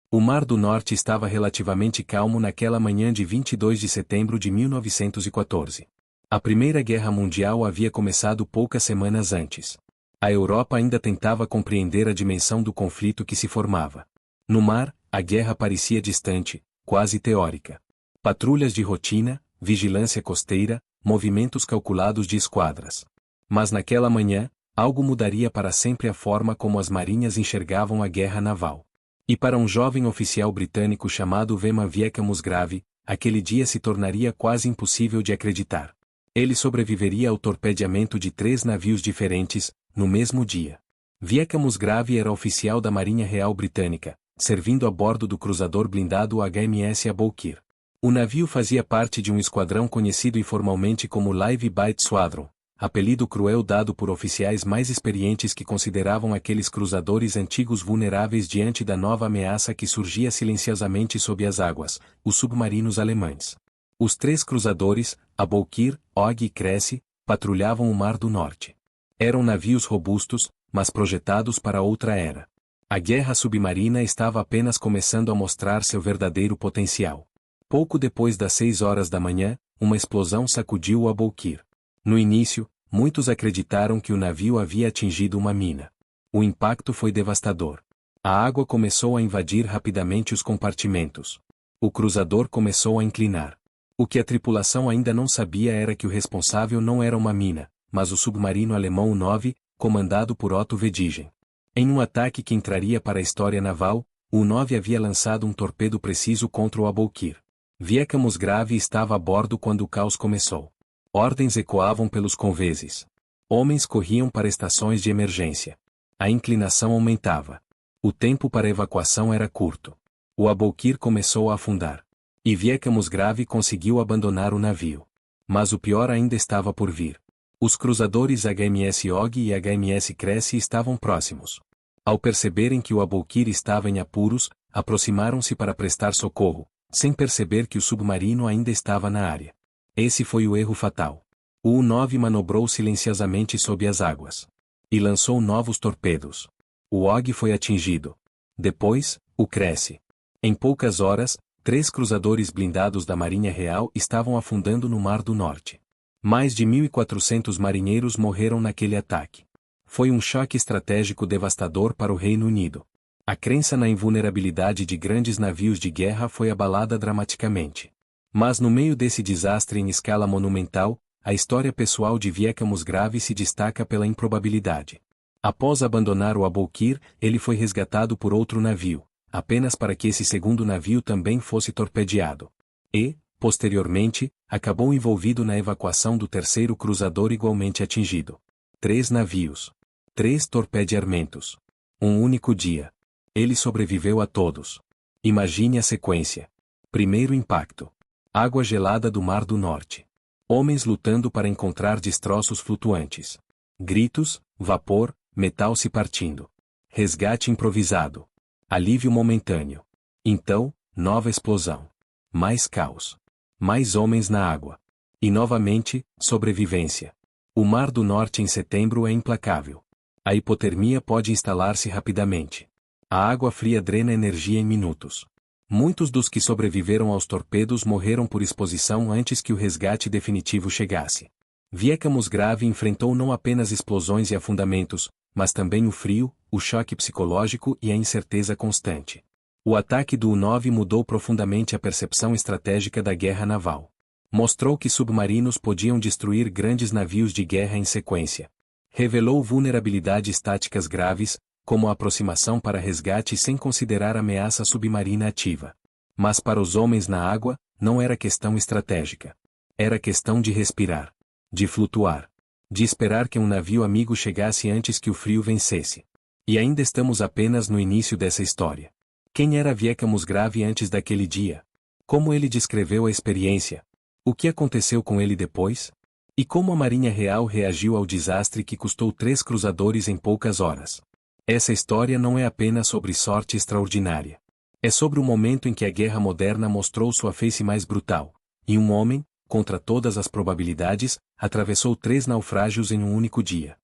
O Mar do Norte estava relativamente calmo naquela manhã de 22 de setembro de 1914. A Primeira Guerra Mundial havia começado poucas semanas antes. A Europa ainda tentava compreender a dimensão do conflito que se formava. No mar, a guerra parecia distante, quase teórica. Patrulhas de rotina, vigilância costeira, movimentos calculados de esquadras. Mas naquela manhã, algo mudaria para sempre a forma como as marinhas enxergavam a guerra naval. E para um jovem oficial britânico chamado Vieka Musgrave, aquele dia se tornaria quase impossível de acreditar. Ele sobreviveria ao torpedeamento de 3 navios diferentes, no mesmo dia. Vieka Musgrave era oficial da Marinha Real Britânica, servindo a bordo do cruzador blindado HMS Aboukir. O navio fazia parte de um esquadrão conhecido informalmente como Live Bite Squadron, apelido cruel dado por oficiais mais experientes que consideravam aqueles cruzadores antigos vulneráveis diante da nova ameaça que surgia silenciosamente sob as águas, os submarinos alemães. Os 3 cruzadores, Aboukir, Og e Cressy, patrulhavam o Mar do Norte. Eram navios robustos, mas projetados para outra era. A guerra submarina estava apenas começando a mostrar seu verdadeiro potencial. Pouco depois das 6 horas da manhã, uma explosão sacudiu o Aboukir. No início, muitos acreditaram que o navio havia atingido uma mina. O impacto foi devastador. A água começou a invadir rapidamente os compartimentos. O cruzador começou a inclinar. O que a tripulação ainda não sabia era que o responsável não era uma mina, mas o submarino alemão U-9, comandado por Otto Vedigen. Em um ataque que entraria para a história naval, o U-9 havia lançado um torpedo preciso contra o Aboukir. Vieka Musgrave estava a bordo quando o caos começou. Ordens ecoavam pelos conveses. Homens corriam para estações de emergência. A inclinação aumentava. O tempo para evacuação era curto. O Aboukir começou a afundar. E Vieka Musgrave conseguiu abandonar o navio. Mas o pior ainda estava por vir. Os cruzadores HMS Og e HMS Cressy estavam próximos. Ao perceberem que o Aboukir estava em apuros, aproximaram-se para prestar socorro, sem perceber que o submarino ainda estava na área. Esse foi o erro fatal. O U-9 manobrou silenciosamente sob as águas. E lançou novos torpedos. O Og foi atingido. Depois, o Cressy. Em poucas horas, 3 cruzadores blindados da Marinha Real estavam afundando no Mar do Norte. Mais de 1.400 marinheiros morreram naquele ataque. Foi um choque estratégico devastador para o Reino Unido. A crença na invulnerabilidade de grandes navios de guerra foi abalada dramaticamente. Mas no meio desse desastre em escala monumental, a história pessoal de Vieka Musgrave se destaca pela improbabilidade. Após abandonar o Aboukir, ele foi resgatado por outro navio, apenas para que esse segundo navio também fosse torpedeado. E, posteriormente, acabou envolvido na evacuação do terceiro cruzador igualmente atingido. 3 navios. 3 torpedeamentos. Um único dia. Ele sobreviveu a todos. Imagine a sequência. Primeiro impacto. Água gelada do Mar do Norte. Homens lutando para encontrar destroços flutuantes. Gritos, vapor, metal se partindo. Resgate improvisado. Alívio momentâneo. Então, nova explosão. Mais caos. Mais homens na água. E novamente, sobrevivência. O Mar do Norte em setembro é implacável. A hipotermia pode instalar-se rapidamente. A água fria drena energia em minutos. Muitos dos que sobreviveram aos torpedos morreram por exposição antes que o resgate definitivo chegasse. Vieka Musgrave enfrentou não apenas explosões e afundamentos, mas também o frio, o choque psicológico e a incerteza constante. O ataque do U-9 mudou profundamente a percepção estratégica da guerra naval. Mostrou que submarinos podiam destruir grandes navios de guerra em sequência. Revelou vulnerabilidades táticas graves, como a aproximação para resgate sem considerar ameaça submarina ativa. Mas para os homens na água, não era questão estratégica. Era questão de respirar. De flutuar. De esperar que um navio amigo chegasse antes que o frio vencesse. E ainda estamos apenas no início dessa história. Quem era Vieka Musgrave antes daquele dia? Como ele descreveu a experiência? O que aconteceu com ele depois? E como a Marinha Real reagiu ao desastre que custou 3 cruzadores em poucas horas? Essa história não é apenas sobre sorte extraordinária. É sobre o momento em que a guerra moderna mostrou sua face mais brutal. E um homem, contra todas as probabilidades, atravessou 3 naufrágios em um único dia.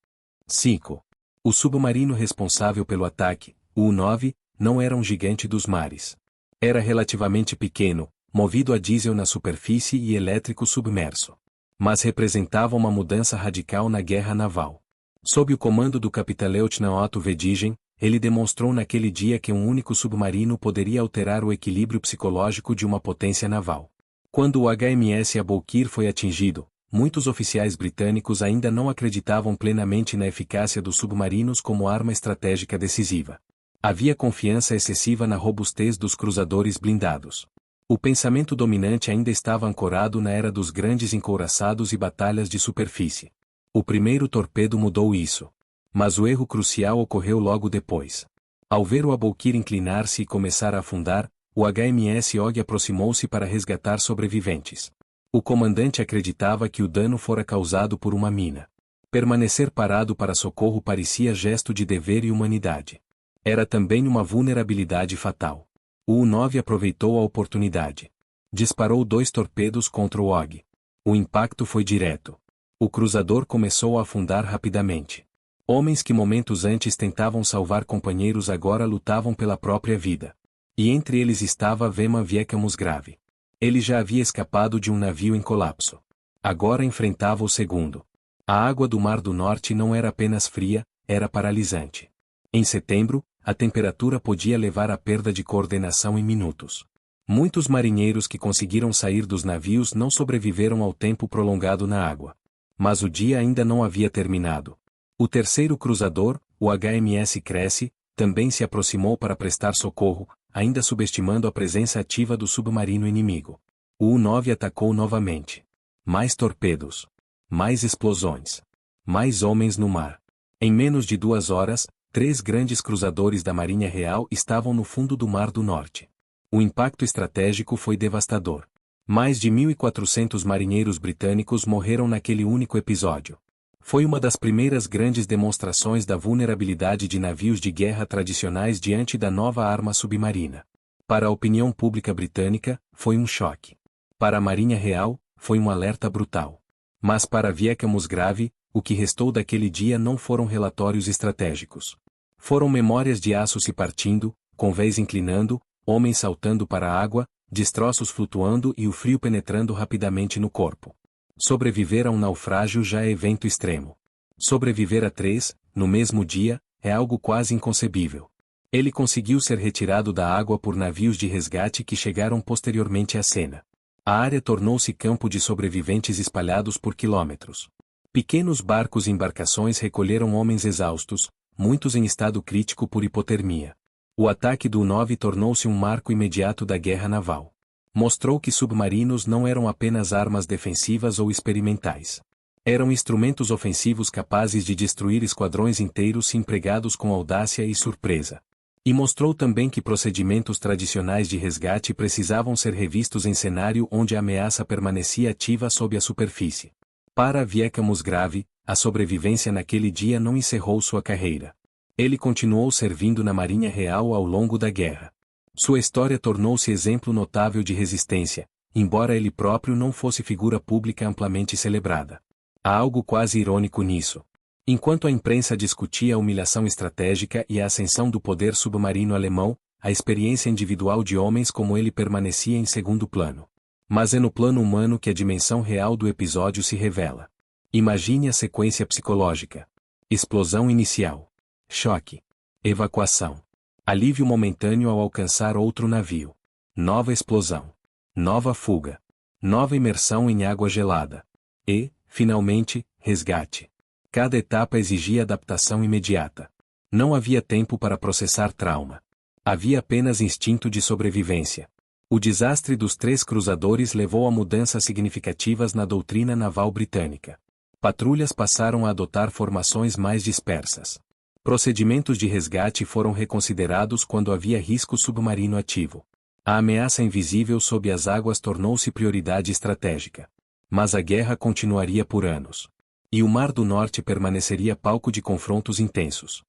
5. O submarino responsável pelo ataque, o U-9, não era um gigante dos mares. Era relativamente pequeno, movido a diesel na superfície e elétrico submerso. Mas representava uma mudança radical na guerra naval. Sob o comando do capitão-leutnant Otto Vedigen, ele demonstrou naquele dia que um único submarino poderia alterar o equilíbrio psicológico de uma potência naval. Quando o HMS Aboukir foi atingido, muitos oficiais britânicos ainda não acreditavam plenamente na eficácia dos submarinos como arma estratégica decisiva. Havia confiança excessiva na robustez dos cruzadores blindados. O pensamento dominante ainda estava ancorado na era dos grandes encouraçados e batalhas de superfície. O primeiro torpedo mudou isso. Mas o erro crucial ocorreu logo depois. Ao ver o Aboukir inclinar-se e começar a afundar, o HMS Og aproximou-se para resgatar sobreviventes. O comandante acreditava que o dano fora causado por uma mina. Permanecer parado para socorro parecia gesto de dever e humanidade. Era também uma vulnerabilidade fatal. O U-9 aproveitou a oportunidade. Disparou 2 torpedos contra o Og. O impacto foi direto. O cruzador começou a afundar rapidamente. Homens que momentos antes tentavam salvar companheiros agora lutavam pela própria vida. E entre eles estava Vema Vieca Musgrave. Ele já havia escapado de um navio em colapso. Agora enfrentava o segundo. A água do Mar do Norte não era apenas fria, era paralisante. Em setembro, a temperatura podia levar à perda de coordenação em minutos. Muitos marinheiros que conseguiram sair dos navios não sobreviveram ao tempo prolongado na água. Mas o dia ainda não havia terminado. O terceiro cruzador, o HMS Cresce, também se aproximou para prestar socorro, ainda subestimando a presença ativa do submarino inimigo. O U-9 atacou novamente. Mais torpedos. Mais explosões. Mais homens no mar. Em menos de 2 horas, 3 grandes cruzadores da Marinha Real estavam no fundo do Mar do Norte. O impacto estratégico foi devastador. Mais de 1.400 marinheiros britânicos morreram naquele único episódio. Foi uma das primeiras grandes demonstrações da vulnerabilidade de navios de guerra tradicionais diante da nova arma submarina. Para a opinião pública britânica, foi um choque. Para a Marinha Real, foi um alerta brutal. Mas para Vieca Musgrave, o que restou daquele dia não foram relatórios estratégicos. Foram memórias de aço se partindo, convéis inclinando, homens saltando para a água, destroços flutuando e o frio penetrando rapidamente no corpo. Sobreviver a um naufrágio já é evento extremo. Sobreviver a 3, no mesmo dia, é algo quase inconcebível. Ele conseguiu ser retirado da água por navios de resgate que chegaram posteriormente à cena. A área tornou-se campo de sobreviventes espalhados por quilômetros. Pequenos barcos e embarcações recolheram homens exaustos, muitos em estado crítico por hipotermia. O ataque do U-9 tornou-se um marco imediato da guerra naval. Mostrou que submarinos não eram apenas armas defensivas ou experimentais. Eram instrumentos ofensivos capazes de destruir esquadrões inteiros se empregados com audácia e surpresa. E mostrou também que procedimentos tradicionais de resgate precisavam ser revistos em cenário onde a ameaça permanecia ativa sob a superfície. Para Vieca Musgrave, a sobrevivência naquele dia não encerrou sua carreira. Ele continuou servindo na Marinha Real ao longo da guerra. Sua história tornou-se exemplo notável de resistência, embora ele próprio não fosse figura pública amplamente celebrada. Há algo quase irônico nisso. Enquanto a imprensa discutia a humilhação estratégica e a ascensão do poder submarino alemão, a experiência individual de homens como ele permanecia em segundo plano. Mas é no plano humano que a dimensão real do episódio se revela. Imagine a sequência psicológica. Explosão inicial. Choque. Evacuação. Alívio momentâneo ao alcançar outro navio. Nova explosão. Nova fuga. Nova imersão em água gelada. E, finalmente, resgate. Cada etapa exigia adaptação imediata. Não havia tempo para processar trauma. Havia apenas instinto de sobrevivência. O desastre dos 3 cruzadores levou a mudanças significativas na doutrina naval britânica. Patrulhas passaram a adotar formações mais dispersas. Procedimentos de resgate foram reconsiderados quando havia risco submarino ativo. A ameaça invisível sob as águas tornou-se prioridade estratégica. Mas a guerra continuaria por anos. E o Mar do Norte permaneceria palco de confrontos intensos.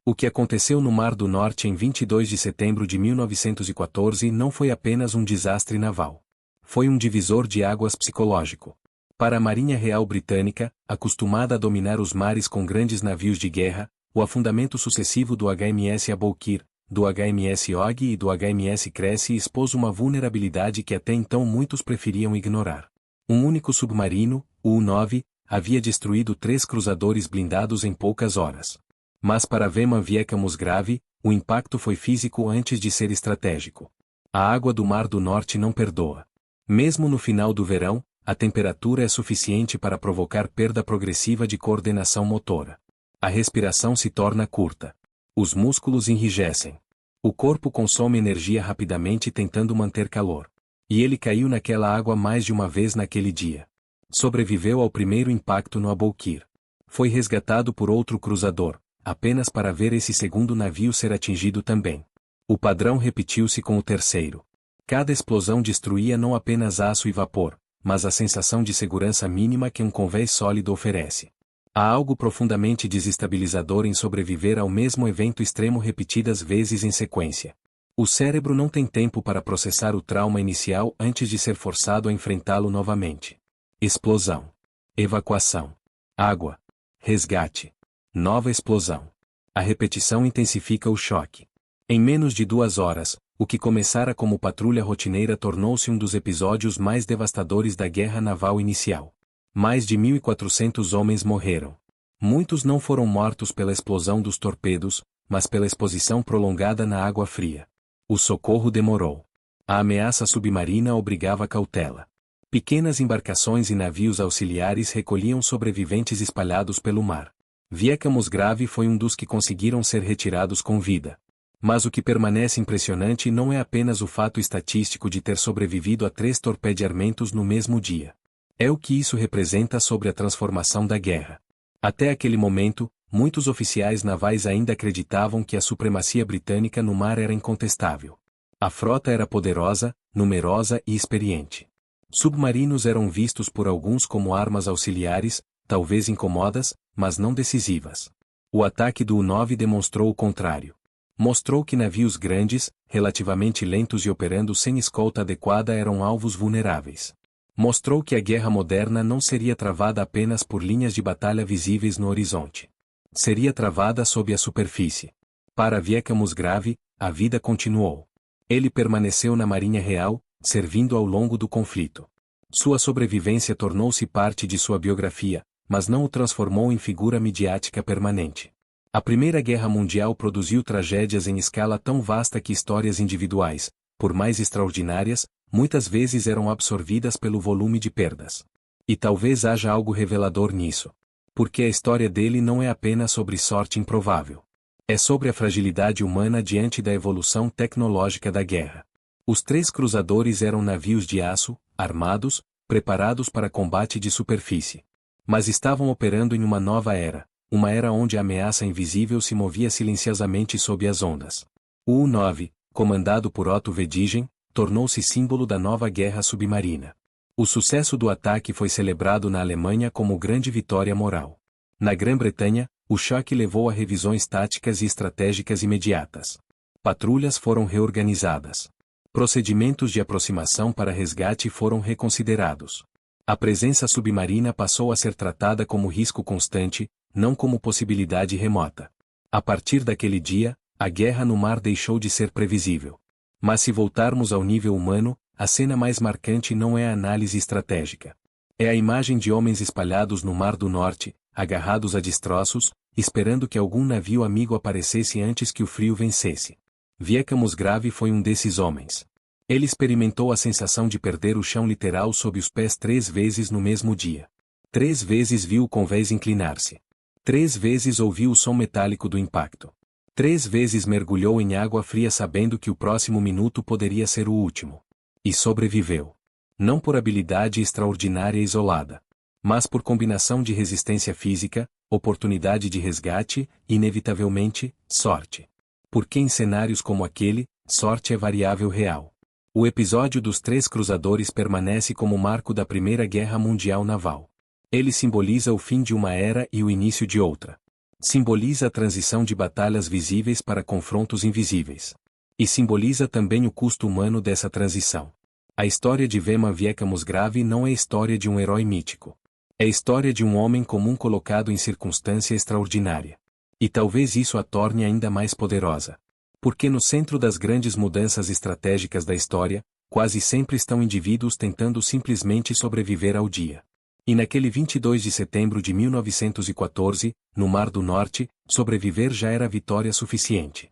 O que aconteceu no Mar do Norte em 22 de setembro de 1914 não foi apenas um desastre naval. Foi um divisor de águas psicológico. Para a Marinha Real Britânica, acostumada a dominar os mares com grandes navios de guerra, o afundamento sucessivo do HMS Aboukir, do HMS Og e do HMS Cresce expôs uma vulnerabilidade que até então muitos preferiam ignorar. Um único submarino, o U-9, havia destruído 3 cruzadores blindados em poucas horas. Mas para Veman Vieca Musgrave, o impacto foi físico antes de ser estratégico. A água do Mar do Norte não perdoa. Mesmo no final do verão, a temperatura é suficiente para provocar perda progressiva de coordenação motora. A respiração se torna curta. Os músculos enrijecem. O corpo consome energia rapidamente tentando manter calor. E ele caiu naquela água mais de uma vez naquele dia. Sobreviveu ao primeiro impacto no Aboukir. Foi resgatado por outro cruzador, apenas para ver esse segundo navio ser atingido também. O padrão repetiu-se com o terceiro. Cada explosão destruía não apenas aço e vapor, mas a sensação de segurança mínima que um convés sólido oferece. Há algo profundamente desestabilizador em sobreviver ao mesmo evento extremo repetidas vezes em sequência. O cérebro não tem tempo para processar o trauma inicial antes de ser forçado a enfrentá-lo novamente. Explosão. Evacuação. Água. Resgate. Nova explosão. A repetição intensifica o choque. Em menos de 2 horas, o que começara como patrulha rotineira tornou-se um dos episódios mais devastadores da guerra naval inicial. Mais de 1.400 homens morreram. Muitos não foram mortos pela explosão dos torpedos, mas pela exposição prolongada na água fria. O socorro demorou. A ameaça submarina obrigava cautela. Pequenas embarcações e navios auxiliares recolhiam sobreviventes espalhados pelo mar. Vieca Musgrave foi um dos que conseguiram ser retirados com vida. Mas o que permanece impressionante não é apenas o fato estatístico de ter sobrevivido a 3 torpedeamentos no mesmo dia. É o que isso representa sobre a transformação da guerra. Até aquele momento, muitos oficiais navais ainda acreditavam que a supremacia britânica no mar era incontestável. A frota era poderosa, numerosa e experiente. Submarinos eram vistos por alguns como armas auxiliares, talvez incômodas, mas não decisivas. O ataque do U-9 demonstrou o contrário. Mostrou que navios grandes, relativamente lentos e operando sem escolta adequada eram alvos vulneráveis. Mostrou que a guerra moderna não seria travada apenas por linhas de batalha visíveis no horizonte. Seria travada sob a superfície. Para Vieca Musgrave, a vida continuou. Ele permaneceu na Marinha Real, servindo ao longo do conflito. Sua sobrevivência tornou-se parte de sua biografia, mas não o transformou em figura midiática permanente. A Primeira Guerra Mundial produziu tragédias em escala tão vasta que histórias individuais, por mais extraordinárias, muitas vezes eram absorvidas pelo volume de perdas. E talvez haja algo revelador nisso. Porque a história dele não é apenas sobre sorte improvável. É sobre a fragilidade humana diante da evolução tecnológica da guerra. Os 3 cruzadores eram navios de aço, armados, preparados para combate de superfície. Mas estavam operando em uma nova era, uma era onde a ameaça invisível se movia silenciosamente sob as ondas. O U-9, comandado por Otto Vedigen, tornou-se símbolo da nova guerra submarina. O sucesso do ataque foi celebrado na Alemanha como grande vitória moral. Na Grã-Bretanha, o choque levou a revisões táticas e estratégicas imediatas. Patrulhas foram reorganizadas. Procedimentos de aproximação para resgate foram reconsiderados. A presença submarina passou a ser tratada como risco constante, não como possibilidade remota. A partir daquele dia, a guerra no mar deixou de ser previsível. Mas se voltarmos ao nível humano, a cena mais marcante não é a análise estratégica. É a imagem de homens espalhados no Mar do Norte, agarrados a destroços, esperando que algum navio amigo aparecesse antes que o frio vencesse. Vieca Musgrave foi um desses homens. Ele experimentou a sensação de perder o chão literal sob os pés 3 vezes no mesmo dia. 3 vezes viu o convés inclinar-se. 3 vezes ouviu o som metálico do impacto. 3 vezes mergulhou em água fria sabendo que o próximo minuto poderia ser o último. E sobreviveu. Não por habilidade extraordinária isolada, mas por combinação de resistência física, oportunidade de resgate e, inevitavelmente, sorte. Porque em cenários como aquele, sorte é variável real. O episódio dos 3 cruzadores permanece como marco da Primeira Guerra Mundial Naval. Ele simboliza o fim de uma era e o início de outra. Simboliza a transição de batalhas visíveis para confrontos invisíveis. E simboliza também o custo humano dessa transição. A história de Veman Vieca Musgrave não é história de um herói mítico. É história de um homem comum colocado em circunstância extraordinária. E talvez isso a torne ainda mais poderosa. Porque no centro das grandes mudanças estratégicas da história, quase sempre estão indivíduos tentando simplesmente sobreviver ao dia. E naquele 22 de setembro de 1914, no Mar do Norte, sobreviver já era vitória suficiente.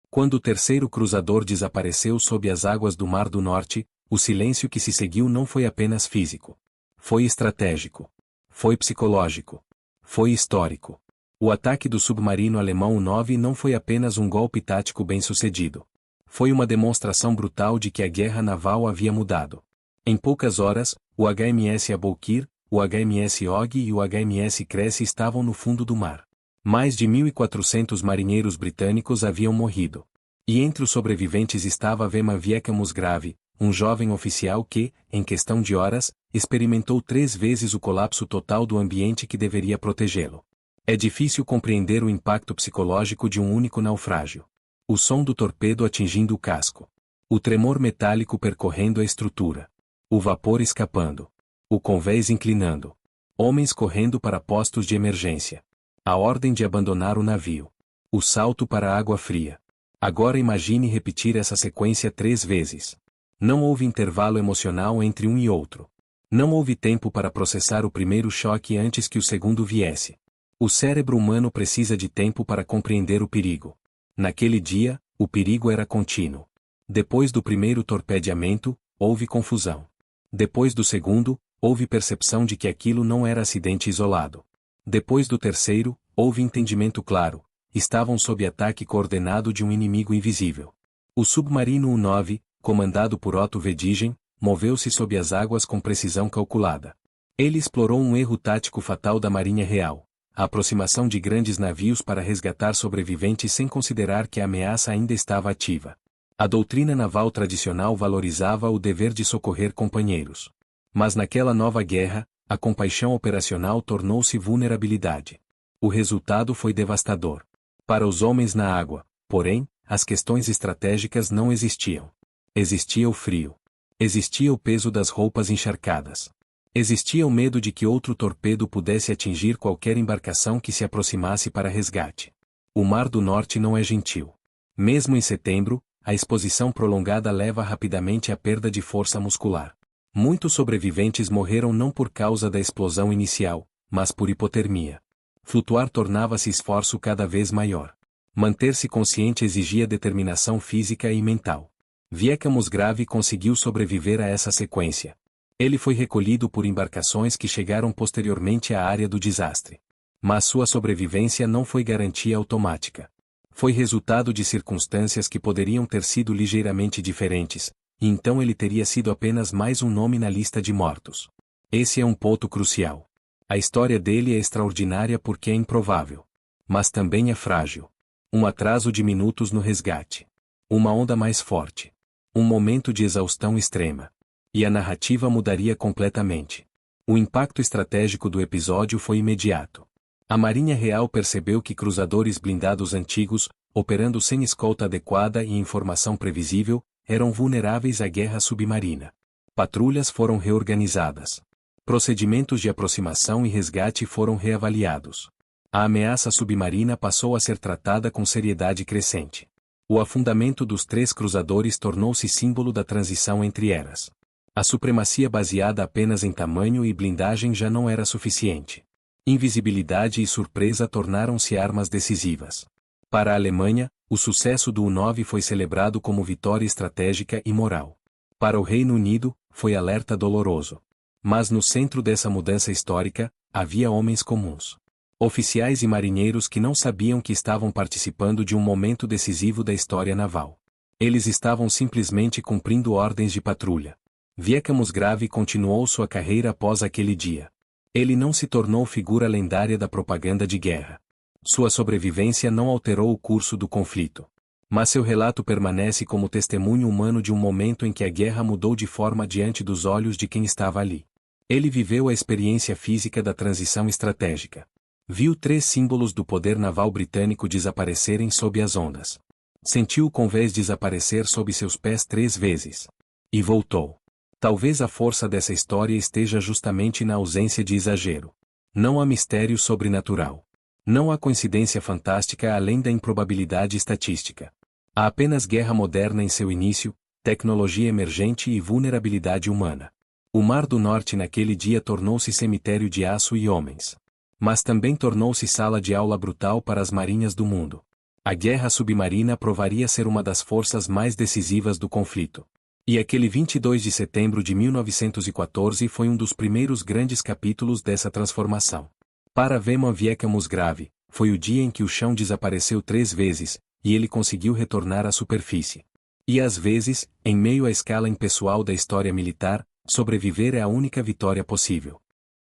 Quando o terceiro cruzador desapareceu sob as águas do Mar do Norte, o silêncio que se seguiu não foi apenas físico. Foi estratégico. Foi psicológico. Foi histórico. O ataque do submarino alemão U-9 não foi apenas um golpe tático bem-sucedido. Foi uma demonstração brutal de que a guerra naval havia mudado. Em poucas horas, o HMS Aboukir, o HMS Og e o HMS Cressy estavam no fundo do mar. Mais de 1.400 marinheiros britânicos haviam morrido. E entre os sobreviventes estava Vema Vieka Musgrave, um jovem oficial que, em questão de horas, experimentou 3 vezes o colapso total do ambiente que deveria protegê-lo. É difícil compreender o impacto psicológico de um único naufrágio. O som do torpedo atingindo o casco. O tremor metálico percorrendo a estrutura. O vapor escapando. O convés inclinando. Homens correndo para postos de emergência. A ordem de abandonar o navio. O salto para a água fria. Agora imagine repetir essa sequência 3 vezes. Não houve intervalo emocional entre um e outro. Não houve tempo para processar o primeiro choque antes que o segundo viesse. O cérebro humano precisa de tempo para compreender o perigo. Naquele dia, o perigo era contínuo. Depois do primeiro torpedeamento, houve confusão. Depois do segundo, houve percepção de que aquilo não era acidente isolado. Depois do terceiro, houve entendimento claro. Estavam sob ataque coordenado de um inimigo invisível. O submarino U-9, comandado por Otto Vedigen, moveu-se sob as águas com precisão calculada. Ele explorou um erro tático fatal da Marinha Real. A aproximação de grandes navios para resgatar sobreviventes sem considerar que a ameaça ainda estava ativa. A doutrina naval tradicional valorizava o dever de socorrer companheiros. Mas naquela nova guerra, a compaixão operacional tornou-se vulnerabilidade. O resultado foi devastador. Para os homens na água, porém, as questões estratégicas não existiam. Existia o frio. Existia o peso das roupas encharcadas. Existia o medo de que outro torpedo pudesse atingir qualquer embarcação que se aproximasse para resgate. O Mar do Norte não é gentil. Mesmo em setembro, a exposição prolongada leva rapidamente à perda de força muscular. Muitos sobreviventes morreram não por causa da explosão inicial, mas por hipotermia. Flutuar tornava-se esforço cada vez maior. Manter-se consciente exigia determinação física e mental. Vieka Musgrave conseguiu sobreviver a essa sequência. Ele foi recolhido por embarcações que chegaram posteriormente à área do desastre. Mas sua sobrevivência não foi garantia automática. Foi resultado de circunstâncias que poderiam ter sido ligeiramente diferentes, e então ele teria sido apenas mais um nome na lista de mortos. Esse é um ponto crucial. A história dele é extraordinária porque é improvável. Mas também é frágil. Um atraso de minutos no resgate. Uma onda mais forte. Um momento de exaustão extrema. E a narrativa mudaria completamente. O impacto estratégico do episódio foi imediato. A Marinha Real percebeu que cruzadores blindados antigos, operando sem escolta adequada e informação previsível, eram vulneráveis à guerra submarina. Patrulhas foram reorganizadas. Procedimentos de aproximação e resgate foram reavaliados. A ameaça submarina passou a ser tratada com seriedade crescente. O afundamento dos 3 cruzadores tornou-se símbolo da transição entre eras. A supremacia baseada apenas em tamanho e blindagem já não era suficiente. Invisibilidade e surpresa tornaram-se armas decisivas. Para a Alemanha, o sucesso do U-9 foi celebrado como vitória estratégica e moral. Para o Reino Unido, foi alerta doloroso. Mas no centro dessa mudança histórica, havia homens comuns. Oficiais e marinheiros que não sabiam que estavam participando de um momento decisivo da história naval. Eles estavam simplesmente cumprindo ordens de patrulha. Vieka Musgrave continuou sua carreira após aquele dia. Ele não se tornou figura lendária da propaganda de guerra. Sua sobrevivência não alterou o curso do conflito. Mas seu relato permanece como testemunho humano de um momento em que a guerra mudou de forma diante dos olhos de quem estava ali. Ele viveu a experiência física da transição estratégica. Viu 3 símbolos do poder naval britânico desaparecerem sob as ondas. Sentiu o convés desaparecer sob seus pés 3 vezes. E voltou. Talvez a força dessa história esteja justamente na ausência de exagero. Não há mistério sobrenatural. Não há coincidência fantástica além da improbabilidade estatística. Há apenas guerra moderna em seu início, tecnologia emergente e vulnerabilidade humana. O Mar do Norte naquele dia tornou-se cemitério de aço e homens. Mas também tornou-se sala de aula brutal para as marinhas do mundo. A guerra submarina provaria ser uma das forças mais decisivas do conflito. E aquele 22 de setembro de 1914 foi um dos primeiros grandes capítulos dessa transformação. Para Véman Wieck Musgrave, foi o dia em que o chão desapareceu 3 vezes, e ele conseguiu retornar à superfície. E às vezes, em meio à escala impessoal da história militar, sobreviver é a única vitória possível.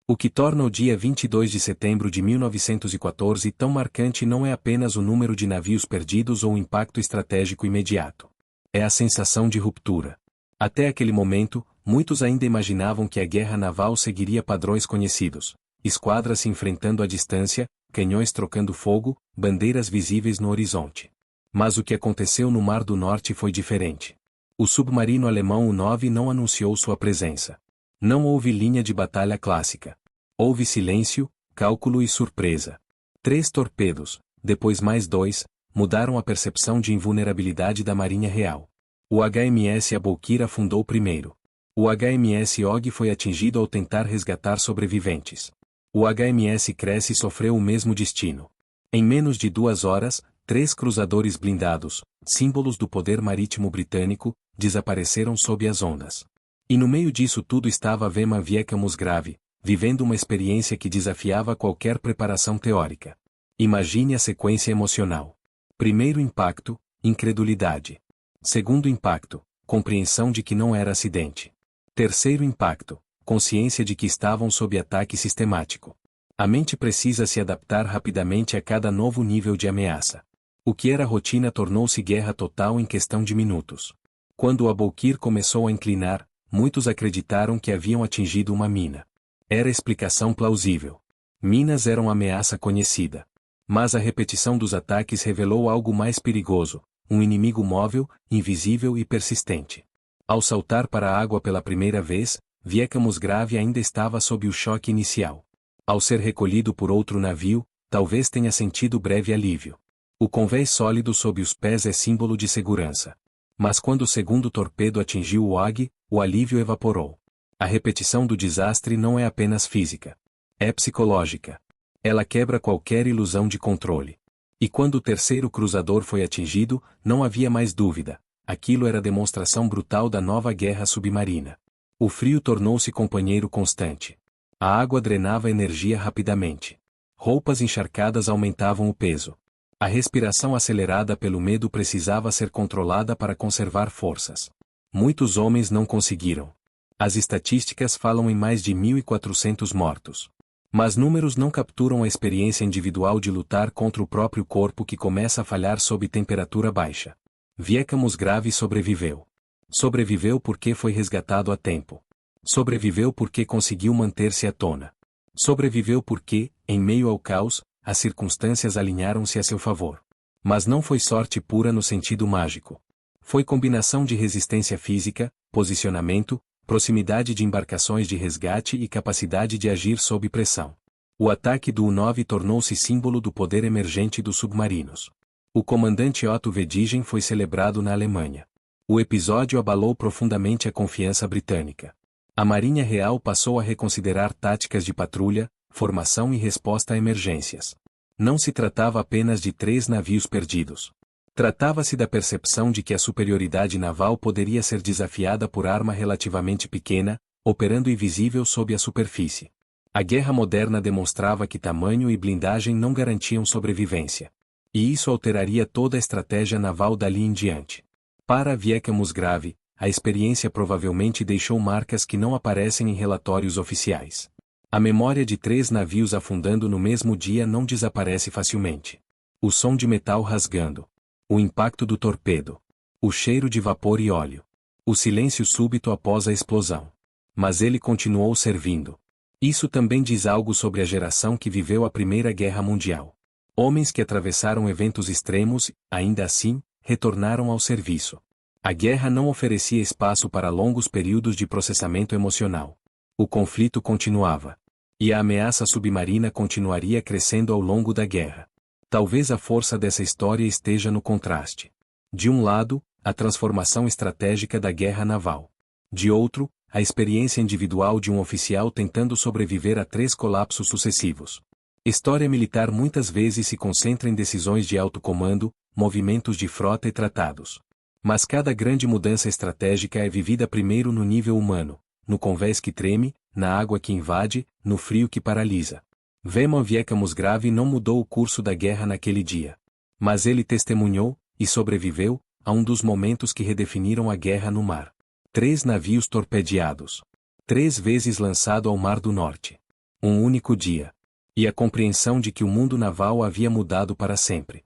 O que torna o dia 22 de setembro de 1914 tão marcante não é apenas o número de navios perdidos ou o impacto estratégico imediato. É a sensação de ruptura. Até aquele momento, muitos ainda imaginavam que a guerra naval seguiria padrões conhecidos: esquadras se enfrentando à distância, canhões trocando fogo, bandeiras visíveis no horizonte. Mas o que aconteceu no Mar do Norte foi diferente. O submarino alemão U-9 não anunciou sua presença. Não houve linha de batalha clássica. Houve silêncio, cálculo e surpresa. 3 torpedos, depois mais 2, mudaram a percepção de invulnerabilidade da Marinha Real. O HMS Aboukir afundou primeiro. O HMS Og foi atingido ao tentar resgatar sobreviventes. O HMS Cresce sofreu o mesmo destino. Em menos de 2 horas, 3 cruzadores blindados, símbolos do poder marítimo britânico, desapareceram sob as ondas. E no meio disso tudo estava Véman Wieck Musgrave, vivendo uma experiência que desafiava qualquer preparação teórica. Imagine a sequência emocional. Primeiro impacto, incredulidade. Segundo impacto, compreensão de que não era acidente. Terceiro impacto, consciência de que estavam sob ataque sistemático. A mente precisa se adaptar rapidamente a cada novo nível de ameaça. O que era rotina tornou-se guerra total em questão de minutos. Quando o Aboukir começou a inclinar, muitos acreditaram que haviam atingido uma mina. Era explicação plausível. Minas eram ameaça conhecida. Mas a repetição dos ataques revelou algo mais perigoso: um inimigo móvel, invisível e persistente. Ao saltar para a água pela primeira vez, Wieck Musgrave ainda estava sob o choque inicial. Ao ser recolhido por outro navio, talvez tenha sentido breve alívio. O convés sólido sob os pés é símbolo de segurança. Mas quando o segundo torpedo atingiu o Og, o alívio evaporou. A repetição do desastre não é apenas física. É psicológica. Ela quebra qualquer ilusão de controle. E quando o terceiro cruzador foi atingido, não havia mais dúvida. Aquilo era demonstração brutal da nova guerra submarina. O frio tornou-se companheiro constante. A água drenava energia rapidamente. Roupas encharcadas aumentavam o peso. A respiração acelerada pelo medo precisava ser controlada para conservar forças. Muitos homens não conseguiram. As estatísticas falam em mais de 1.400 mortos. Mas números não capturam a experiência individual de lutar contra o próprio corpo que começa a falhar sob temperatura baixa. Wieck Musgrave sobreviveu. Sobreviveu porque foi resgatado a tempo. Sobreviveu porque conseguiu manter-se à tona. Sobreviveu porque, em meio ao caos, as circunstâncias alinharam-se a seu favor. Mas não foi sorte pura no sentido mágico. Foi combinação de resistência física, posicionamento, proximidade de embarcações de resgate e capacidade de agir sob pressão. O ataque do U-9 tornou-se símbolo do poder emergente dos submarinos. O comandante Otto Vedigen foi celebrado na Alemanha. O episódio abalou profundamente a confiança britânica. A Marinha Real passou a reconsiderar táticas de patrulha, formação e resposta a emergências. Não se tratava apenas de 3 navios perdidos. Tratava-se da percepção de que a superioridade naval poderia ser desafiada por arma relativamente pequena, operando invisível sob a superfície. A guerra moderna demonstrava que tamanho e blindagem não garantiam sobrevivência. E isso alteraria toda a estratégia naval dali em diante. Para Wieck Musgrave, a experiência provavelmente deixou marcas que não aparecem em relatórios oficiais. A memória de 3 navios afundando no mesmo dia não desaparece facilmente. O som de metal rasgando. O impacto do torpedo. O cheiro de vapor e óleo. O silêncio súbito após a explosão. Mas ele continuou servindo. Isso também diz algo sobre a geração que viveu a Primeira Guerra Mundial. Homens que atravessaram eventos extremos, ainda assim, retornaram ao serviço. A guerra não oferecia espaço para longos períodos de processamento emocional. O conflito continuava. E a ameaça submarina continuaria crescendo ao longo da guerra. Talvez a força dessa história esteja no contraste. De um lado, a transformação estratégica da guerra naval. De outro, a experiência individual de um oficial tentando sobreviver a 3 colapsos sucessivos. História militar muitas vezes se concentra em decisões de alto comando, movimentos de frota e tratados. Mas cada grande mudança estratégica é vivida primeiro no nível humano, no convés que treme, na água que invade, no frio que paralisa. Véman Vieca Musgrave não mudou o curso da guerra naquele dia. Mas ele testemunhou, e sobreviveu, a um dos momentos que redefiniram a guerra no mar. 3 navios torpedeados. 3 vezes lançado ao Mar do Norte. Um único dia. E a compreensão de que o mundo naval havia mudado para sempre.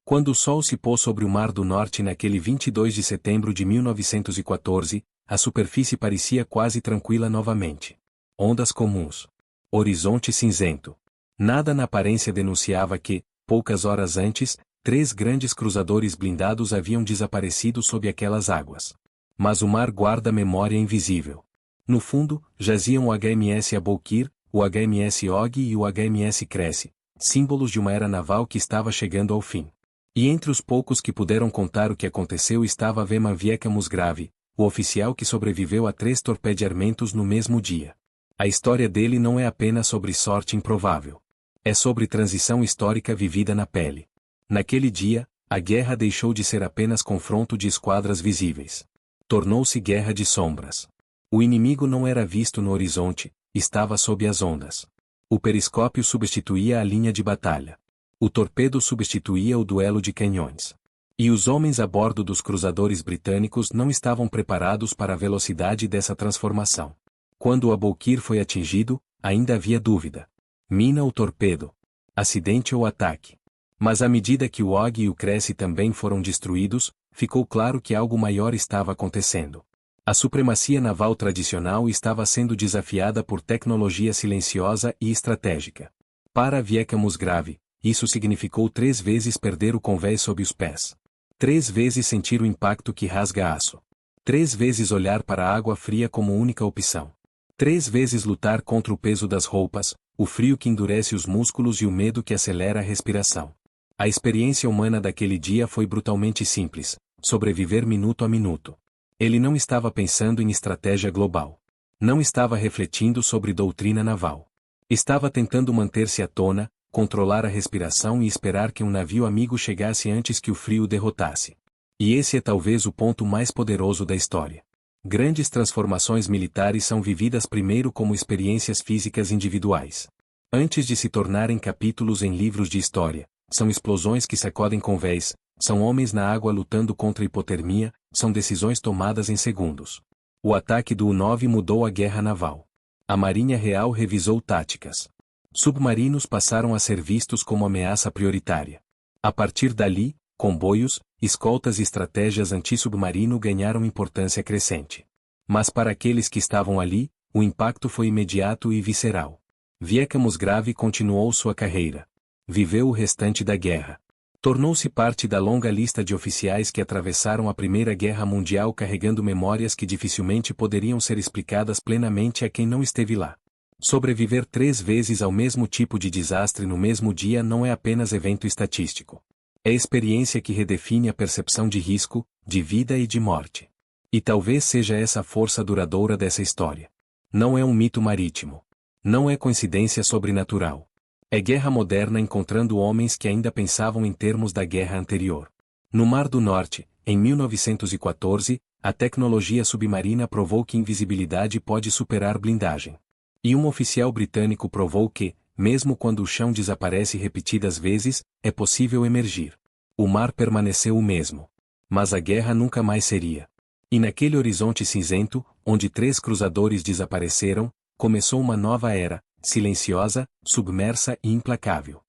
Quando o sol se pôs sobre o Mar do Norte naquele 22 de setembro de 1914, a superfície parecia quase tranquila novamente. Ondas comuns. Horizonte cinzento. Nada na aparência denunciava que, poucas horas antes, 3 grandes cruzadores blindados haviam desaparecido sob aquelas águas. Mas o mar guarda memória invisível. No fundo, jaziam o HMS Aboukir, o HMS Og e o HMS Cresce, símbolos de uma era naval que estava chegando ao fim. E entre os poucos que puderam contar o que aconteceu estava Véman Vieca Musgrave, o oficial que sobreviveu a 3 torpedeamentos no mesmo dia. A história dele não é apenas sobre sorte improvável. É sobre transição histórica vivida na pele. Naquele dia, a guerra deixou de ser apenas confronto de esquadras visíveis. Tornou-se guerra de sombras. O inimigo não era visto no horizonte, estava sob as ondas. O periscópio substituía a linha de batalha. O torpedo substituía o duelo de canhões. E os homens a bordo dos cruzadores britânicos não estavam preparados para a velocidade dessa transformação. Quando o Aboukir foi atingido, ainda havia dúvida. Mina ou torpedo? Acidente ou ataque? Mas à medida que o Og e o Cresce também foram destruídos, ficou claro que algo maior estava acontecendo. A supremacia naval tradicional estava sendo desafiada por tecnologia silenciosa e estratégica. Para Vieca Musgrave, isso significou 3 vezes perder o convés sob os pés. 3 vezes sentir o impacto que rasga aço. 3 vezes olhar para a água fria como única opção. 3 vezes lutar contra o peso das roupas, o frio que endurece os músculos e o medo que acelera a respiração. A experiência humana daquele dia foi brutalmente simples: sobreviver minuto a minuto. Ele não estava pensando em estratégia global. Não estava refletindo sobre doutrina naval. Estava tentando manter-se à tona, controlar a respiração e esperar que um navio amigo chegasse antes que o frio o derrotasse. E esse é talvez o ponto mais poderoso da história. Grandes transformações militares são vividas primeiro como experiências físicas individuais. Antes de se tornarem capítulos em livros de história, são explosões que sacodem convés, são homens na água lutando contra a hipotermia, são decisões tomadas em segundos. O ataque do U-9 mudou a guerra naval. A Marinha Real revisou táticas. Submarinos passaram a ser vistos como ameaça prioritária. A partir dali, comboios, escoltas e estratégias anti-submarino ganharam importância crescente. Mas para aqueles que estavam ali, o impacto foi imediato e visceral. Vieca Musgrave continuou sua carreira. Viveu o restante da guerra. Tornou-se parte da longa lista de oficiais que atravessaram a Primeira Guerra Mundial carregando memórias que dificilmente poderiam ser explicadas plenamente a quem não esteve lá. Sobreviver 3 vezes ao mesmo tipo de desastre no mesmo dia não é apenas evento estatístico. É experiência que redefine a percepção de risco, de vida e de morte. E talvez seja essa a força duradoura dessa história. Não é um mito marítimo. Não é coincidência sobrenatural. É guerra moderna encontrando homens que ainda pensavam em termos da guerra anterior. No Mar do Norte, em 1914, a tecnologia submarina provou que invisibilidade pode superar blindagem. E um oficial britânico provou que, mesmo quando o chão desaparece repetidas vezes, é possível emergir. O mar permaneceu o mesmo. Mas a guerra nunca mais seria. E naquele horizonte cinzento, onde 3 cruzadores desapareceram, começou uma nova era, silenciosa, submersa e implacável.